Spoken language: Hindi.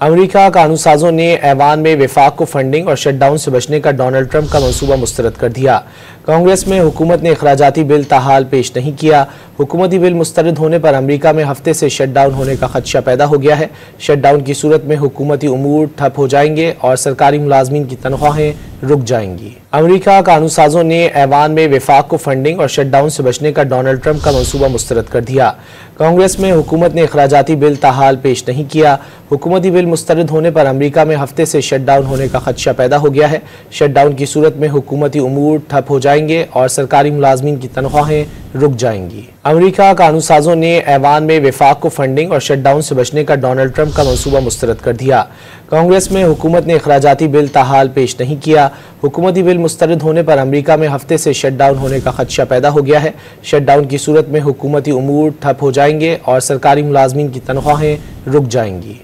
अमेरिका कानूनसाजों ने ऐवान में वफाक को फंडिंग और शटडाउन से बचने का डोनाल्ड ट्रंप का मंसूबा मुस्तरद कर दिया। कांग्रेस में हुकूमत ने अखराजाती बिल ताहाल पेश नहीं किया। हुकूमती बिल मुस्तरद होने पर अमेरिका में हफ्ते से शटडाउन होने का खदशा पैदा हो गया है। शटडाउन की सूरत में हुकूमती उमूर ठप हो जाएंगे और सरकारी मुलाजमीन की तनख्वाहें रुक जाएंगी। अमेरिका कानूनसाजों ने ऐवान में वफाक को फंडिंग और शटडाउन से बचने का डोनाल्ड ट्रंप का मंसूबा मुस्तरद कर दिया। कांग्रेस में हुकूमत ने अखराजाती बिल ताहाल पेश नहीं किया। हुकूमती बिल मुस्तरद होने पर अमेरिका में हफ्ते से शटडाउन होने का खदशा पैदा हो गया है। शटडाउन की सूरत में हुकूमती उमूर ठप हो जाएंगे और सरकारी मुलाजमीन की तनख्वाहें रुक जाएंगी। अमेरिका कानूनसाजों ने ऐवान में वफाक को फंडिंग और शटडाउन से बचने का डोनाल्ड ट्रंप का मंसूबा मुस्तरद कर दिया। कांग्रेस में हुकूमत ने अखराजाती बिल ताहाल पेश नहीं किया। हुकूमती बिल मुस्तरद होने पर अमेरिका में हफ्ते से शटडाउन होने का खदशा पैदा हो गया है। शटडाउन की सूरत में हुकूमती उमूर ठप हो जाएंगे और सरकारी मुलाजमीन की तनख्वाहें रुक जाएंगी।